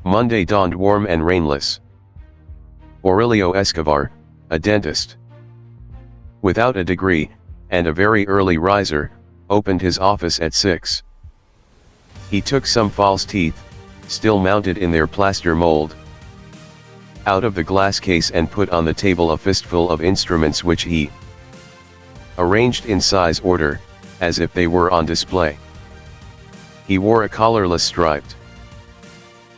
Monday dawned warm and rainless. Aurelio Escobar, a dentist, without a degree, and a very early riser, opened his office at 6. He took some false teeth, still mounted in their plaster mold, out of the glass case and put on the table a fistful of instruments which he arranged in size order, as if they were on display. He wore a collarless striped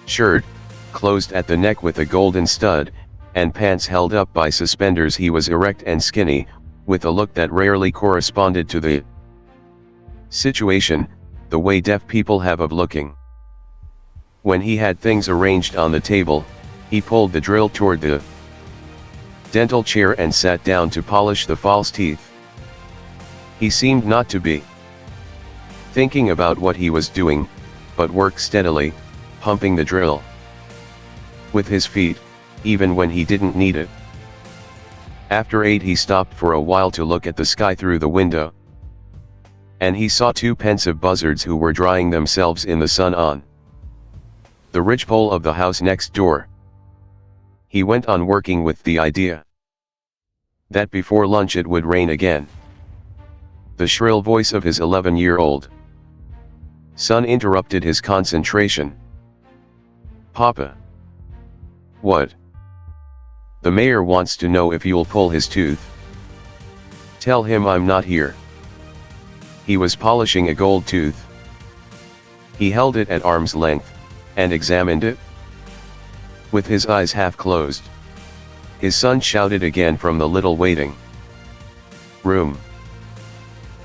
shirt, closed at the neck with a golden stud, and pants held up by suspenders. He was erect and skinny, with a look that rarely corresponded to the situation, the way deaf people have of looking. When he had things arranged on the table, he pulled the drill toward the dental chair and sat down to polish the false teeth. He seemed not to be thinking about what he was doing, but worked steadily, pumping the drill with his feet, even when he didn't need it. After 8 he stopped for a while to look at the sky through the window, and he saw 2 pensive buzzards who were drying themselves in the sun on the ridgepole of the house next door. He went on working with the idea that before lunch it would rain again. The shrill voice of his 11-year-old son interrupted his concentration. "Papa." "What?" "The mayor wants to know if you'll pull his tooth." "Tell him I'm not here." He was polishing a gold tooth. He held it at arm's length, and examined it with his eyes half closed. His son shouted again from the little waiting room.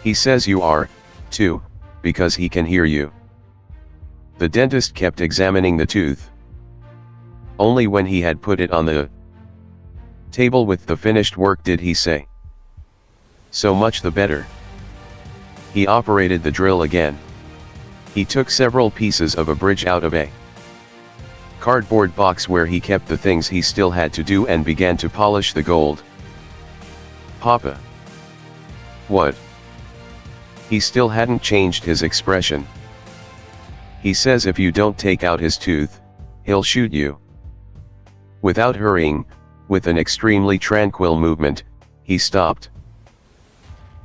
"He says you are, too, because he can hear you." The dentist kept examining the tooth. Only when he had put it on the table with the finished work did he say, "So much the better." He operated the drill again. He took several pieces of a bridge out of a cardboard box where he kept the things he still had to do and began to polish the gold. "Papa." "What?" He still hadn't changed his expression. "He says if you don't take out his tooth, he'll shoot you." Without hurrying, with an extremely tranquil movement, he stopped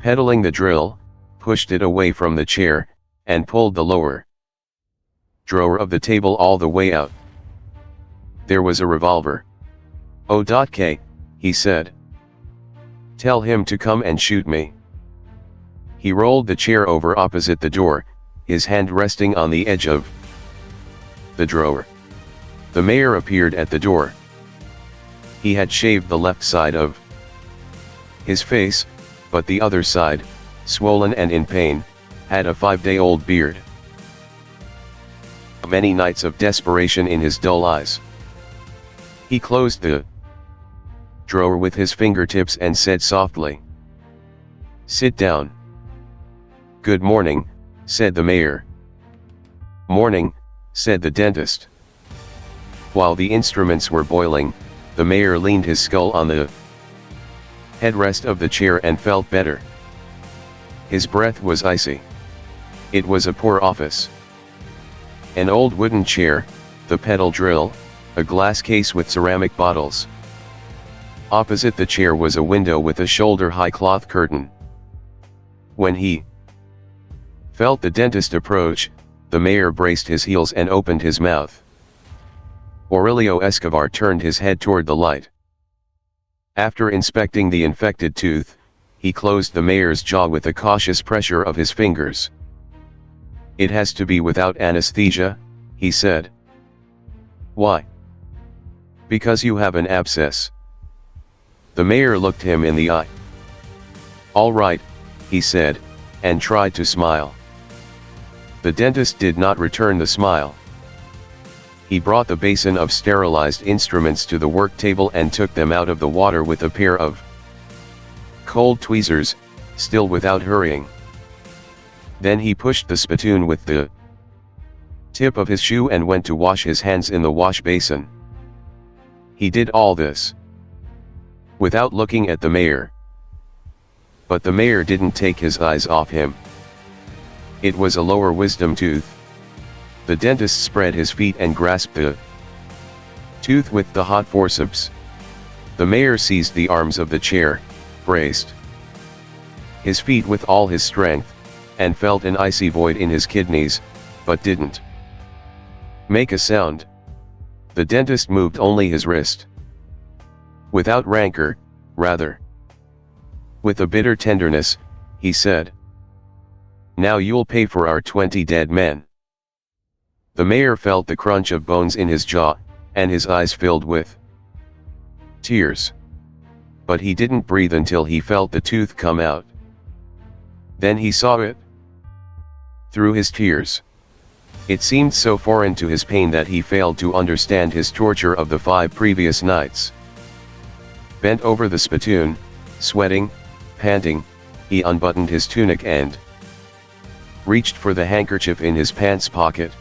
pedaling the drill, pushed it away from the chair, and pulled the lower drawer of the table all the way out. There was a revolver. "O.K," he said. "Tell him to come and shoot me." He rolled the chair over opposite the door, his hand resting on the edge of the drawer. The mayor appeared at the door. He had shaved the left side of his face, but the other side, swollen and in pain, had a 5-day-old beard. Many nights of desperation in his dull eyes. He closed the drawer with his fingertips and said softly, "Sit down." "Good morning," said the mayor. "Morning," said the dentist. While the instruments were boiling, the mayor leaned his skull on the headrest of the chair and felt better. His breath was icy. It was a poor office. An old wooden chair, the pedal drill, a glass case with ceramic bottles. Opposite the chair was a window with a shoulder-high cloth curtain. When he felt the dentist approach, the mayor braced his heels and opened his mouth. Aurelio Escobar turned his head toward the light. After inspecting the infected tooth, he closed the mayor's jaw with a cautious pressure of his fingers. "It has to be without anesthesia," he said. "Why?" "Because you have an abscess." The mayor looked him in the eye. "All right," he said, and tried to smile. The dentist did not return the smile. He brought the basin of sterilized instruments to the work table and took them out of the water with a pair of cold tweezers, still without hurrying. Then he pushed the spittoon with the tip of his shoe and went to wash his hands in the wash basin. He did all this without looking at the mayor. But the mayor didn't take his eyes off him. It was a lower wisdom tooth. The dentist spread his feet and grasped the Tooth with the hot forceps. The mayor seized the arms of the chair, braced his feet with all his strength, and felt an icy void in his kidneys, but didn't make a sound. The dentist moved only his wrist. Without rancor, rather with a bitter tenderness, he said, "Now you'll pay for our 20 dead men." The mayor felt the crunch of bones in his jaw, and his eyes filled with tears. But he didn't breathe until he felt the tooth come out. Then he saw it through his tears. It seemed so foreign to his pain that he failed to understand his torture of the 5 previous nights. Bent over the spittoon, sweating, panting, he unbuttoned his tunic and reached for the handkerchief in his pants pocket.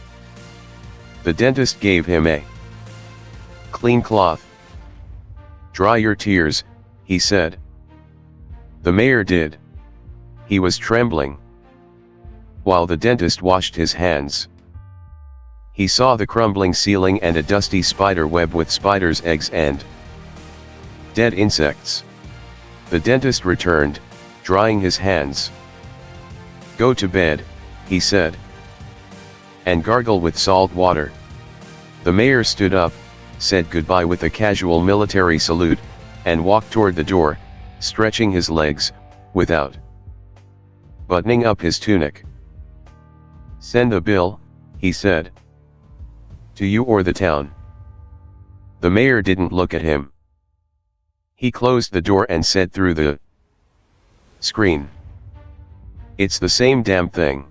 The dentist gave him a clean cloth. "Dry your tears," he said. The mayor did. He was trembling. While the dentist washed his hands, he saw the crumbling ceiling and a dusty spider web with spiders' eggs and dead insects. The dentist returned, drying his hands. "Go to bed," he said, "and gargle with salt water." The mayor stood up, said goodbye with a casual military salute, and walked toward the door, stretching his legs, without buttoning up his tunic. "Send the bill," he said. "To you or the town." The mayor didn't look at him. He closed the door and said through the screen, "It's the same damn thing."